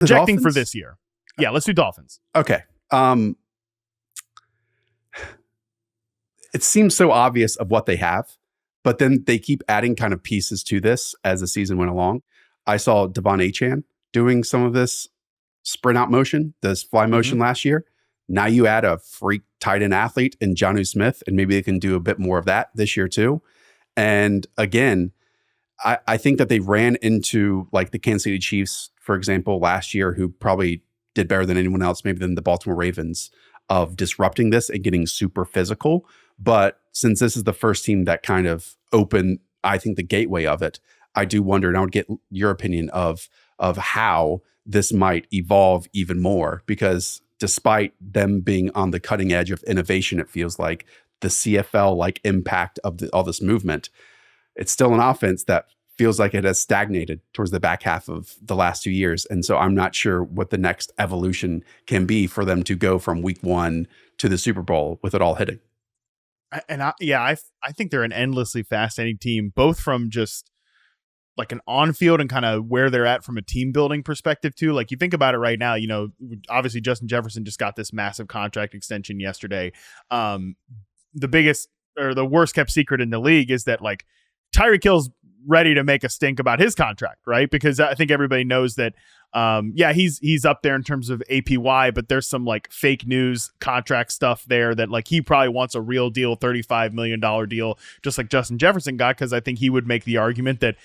Projecting for this year. Yeah, let's do Dolphins. Okay. It seems so obvious of what they have, but then they keep adding kind of pieces to this as the season went along. I saw Devon Achane doing some of this sprint out motion, this fly motion last year. Now you add a freak tight end athlete in Jonnu Smith, and maybe they can do a bit more of that this year too. And again, I think that they ran into like the Kansas City Chiefs, for example, last year, who probably did better than anyone else, maybe than the Baltimore Ravens, of disrupting this and getting super physical. But since this is the first team that kind of opened, I think, the gateway of it, I do wonder, and I would get your opinion of how this might evolve even more, because despite them being on the cutting edge of innovation, it feels like the CFL like impact of all this movement, it's still an offense that feels like it has stagnated towards the back half of the last 2 years. And so I'm not sure what the next evolution can be for them to go from week one to the Super Bowl with it all hitting. And I think they're an endlessly fascinating team, both from just like an on-field and kind of where they're at from a team building perspective too. Like you think about it right now, you know, obviously Justin Jefferson just got this massive contract extension yesterday. The biggest or the worst kept secret in the league is that like Tyreek Hill's ready to make a stink about his contract, right? Because I think everybody knows that, he's up there in terms of APY, but there's some like fake news contract stuff there that like he probably wants a real deal, $35 million deal, just like Justin Jefferson got. Cause I think he would make the argument that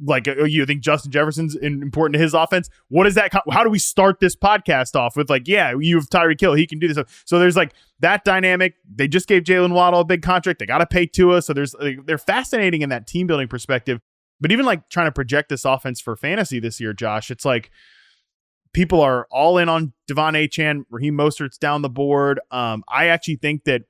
like, you think Justin Jefferson's important to his offense? What is that? How do we start this podcast off with like, yeah, you have Tyreek Hill, he can do this. So there's like that dynamic. They just gave Jalen Waddle a big contract. They got to pay Tua. So there's they're fascinating in that team building perspective. But even like trying to project this offense for fantasy this year, Josh, it's like people are all in on Devon Achane, Raheem Mostert's down the board. I actually think that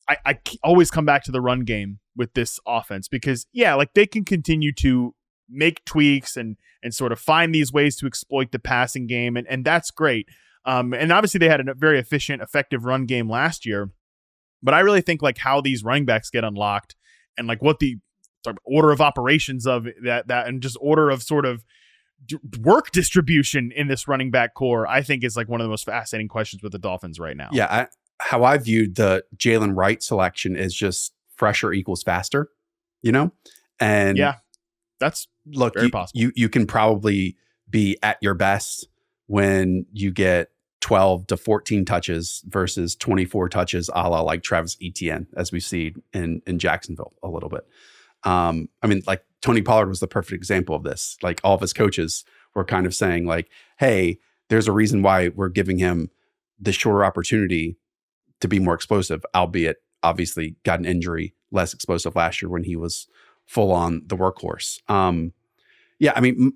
I always come back to the run game with this offense because, yeah, like they can continue to make tweaks and sort of find these ways to exploit the passing game. And that's great. And obviously they had a very efficient, effective run game last year, but I really think like how these running backs get unlocked and like what the order of operations of that and just order of sort of work distribution in this running back core, I think is like one of the most fascinating questions with the Dolphins right now. Yeah. How I viewed the Jalen Wright selection is just fresher equals faster, you know? And yeah, that's very possible. You can probably be at your best when you get 12 to 14 touches versus 24 touches, a la like Travis Etienne, as we see in Jacksonville a little bit. I mean, like Tony Pollard was the perfect example of this. Like all of his coaches were kind of saying like, hey, there's a reason why we're giving him the shorter opportunity to be more explosive, albeit obviously got an injury, less explosive last year when he was full on the workhorse. Yeah, I mean,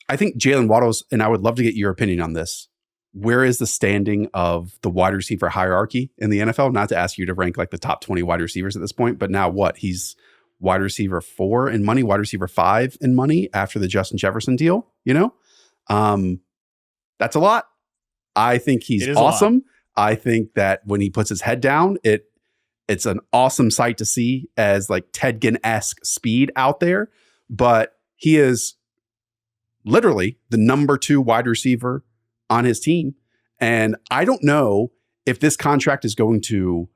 I think Jalen Waddle's, and I would love to get your opinion on this. Where is the standing of the wide receiver hierarchy in the NFL? Not to ask you to rank like the top 20 wide receivers at this point, but now what? He's wide receiver 4 in money, wide receiver 5 in money after the Justin Jefferson deal, you know? That's a lot. I think he's awesome. I think that when he puts his head down, it's an awesome sight to see as like Ted Ginn-esque speed out there, but he is literally the number 2 wide receiver on his team. And I don't know if this contract is going to,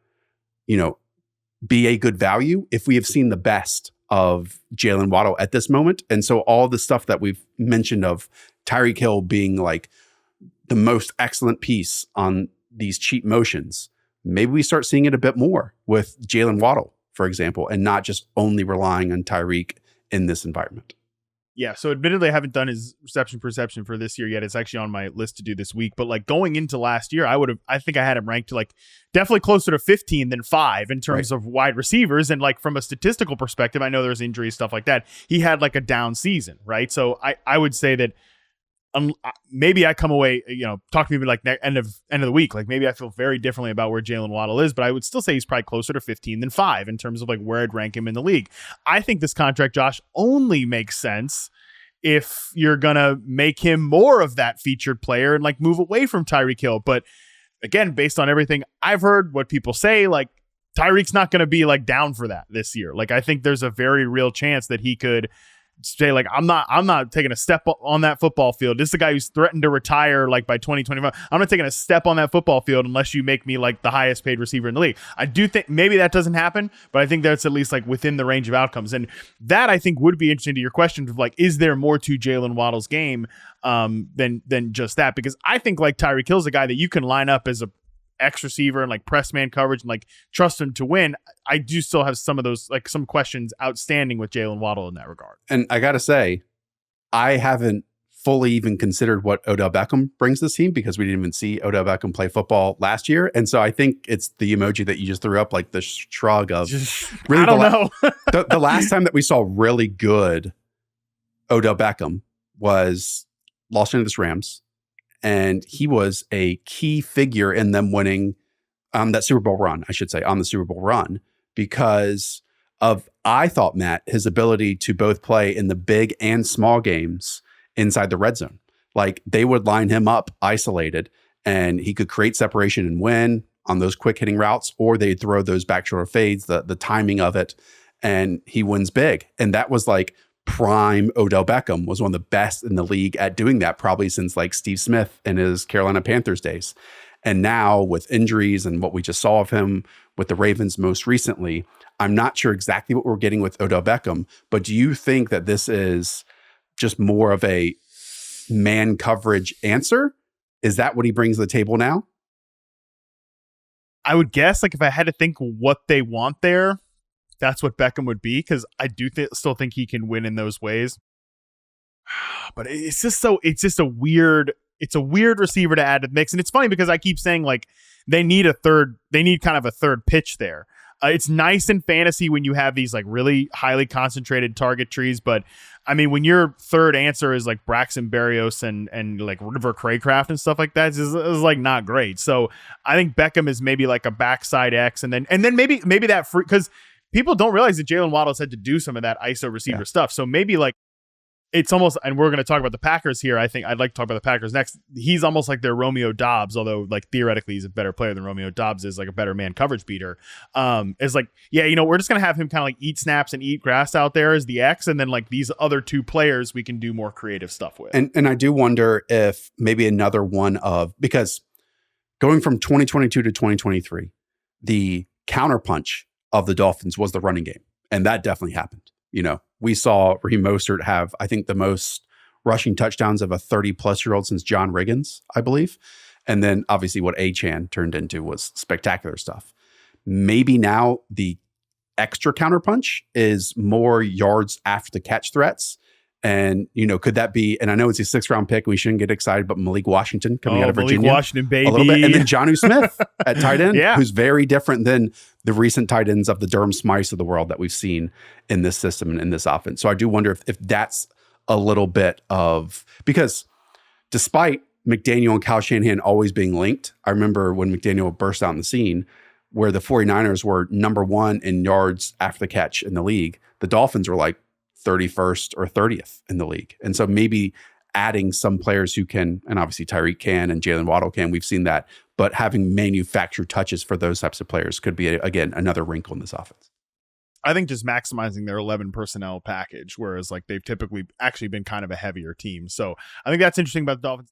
be a good value if we have seen the best of Jalen Waddle at this moment. And so all the stuff that we've mentioned of Tyreek Hill being like the most excellent piece on these cheap motions, maybe we start seeing it a bit more with Jalen Waddle, for example, and not just only relying on Tyreek in this environment. Yeah, so admittedly, I haven't done his reception perception for this year yet. It's actually on my list to do this week. But like going into last year, I think I had him ranked to like definitely closer to 15 than 5 in terms of wide receivers. And like from a statistical perspective, I know there's injuries, stuff like that. He had like a down season, right? So I would say that maybe I come away, talk to me like end of the week. Like maybe I feel very differently about where Jalen Waddle is, but I would still say he's probably closer to 15 than 5 in terms of like where I'd rank him in the league. I think this contract, Josh, only makes sense if you're going to make him more of that featured player and like move away from Tyreek Hill. But again, based on everything I've heard, what people say, like Tyreek's not going to be like down for that this year. Like I think there's a very real chance that he could say like I'm not taking a step on that football field. This is the guy who's threatened to retire like by 2025. I'm not taking a step on that football field unless you make me like the highest paid receiver in the league. I do think maybe that doesn't happen, but I think that's at least like within the range of outcomes. And that I think would be interesting to your question of like, is there more to Jalen Waddle's game than just that? Because I think like Tyreek Hill's a guy that you can line up as a X receiver and like press man coverage and like trust him to win. I do still have some of those, like some questions outstanding with Jalen Waddle in that regard. And I got to say, I haven't fully even considered what Odell Beckham brings this team because we didn't even see Odell Beckham play football last year. And so I think it's the emoji that you just threw up, like the shrug of really, I don't know. the last time that we saw really good Odell Beckham was Los Angeles Rams. And he was a key figure in them winning that Super Bowl run, I should say, on the Super Bowl run, because of, I thought, Matt, his ability to both play in the big and small games inside the red zone. Like they would line him up isolated and he could create separation and win on those quick hitting routes, or they'd throw those back shoulder fades, the timing of it, and he wins big. And that was like prime Odell Beckham, was one of the best in the league at doing that, probably since like Steve Smith in his Carolina Panthers days. And now with injuries and what we just saw of him with the Ravens most recently, I'm not sure exactly what we're getting with Odell Beckham, but do you think that this is just more of a man coverage answer? Is that what he brings to the table now? I would guess, like, if I had to think what they want there, that's what Beckham would be, because I do still think he can win in those ways. But it's just a weird receiver to add to the mix. And it's funny because I keep saying like they need kind of a third pitch there. It's nice in fantasy when you have these like really highly concentrated target trees, but I mean, when your third answer is like Braxton Berrios and like River Craycraft and stuff like that, is like not great. So I think Beckham is maybe like a backside X, and then maybe that free, because people don't realize that Jalen Waddle's had to do some of that ISO receiver stuff. So maybe like it's almost, and we're going to talk about the Packers here. I think I'd like to talk about the Packers next. He's almost like their Romeo Dobbs, although like theoretically he's a better player than Romeo Dobbs is, like a better man coverage beater. Is like, yeah, we're just going to have him kind of like eat snaps and eat grass out there as the X. And then like these other two players we can do more creative stuff with. And I do wonder if maybe another one of, because going from 2022 to 2023, the counterpunch of the Dolphins was the running game. And that definitely happened. We saw Raheem Mostert have, I think, the most rushing touchdowns of a 30-plus-year-old since John Riggins, I believe. And then obviously what Achane turned into was spectacular stuff. Maybe now the extra counterpunch is more yards after the catch threats. And, could that be, and I know it's a 6th-round pick, we shouldn't get excited, but Malik Washington coming out of Virginia. Malik Washington, baby. A little bit. And then Jonnu Smith at tight end, yeah, who's very different than the recent tight ends of the Durham Smice of the world that we've seen in this system and in this offense. So I do wonder if that's a little bit of, because despite McDaniel and Kyle Shanahan always being linked, I remember when McDaniel burst out on the scene where the 49ers were number 1 in yards after the catch in the league. The Dolphins were like 31st or 30th in the league. And so maybe adding some players who can, and obviously Tyreek can and Jalen Waddle can, we've seen that, but having manufactured touches for those types of players could be, again, another wrinkle in this offense. I think just maximizing their 11 personnel package, whereas like they've typically actually been kind of a heavier team. So I think that's interesting about the Dolphins.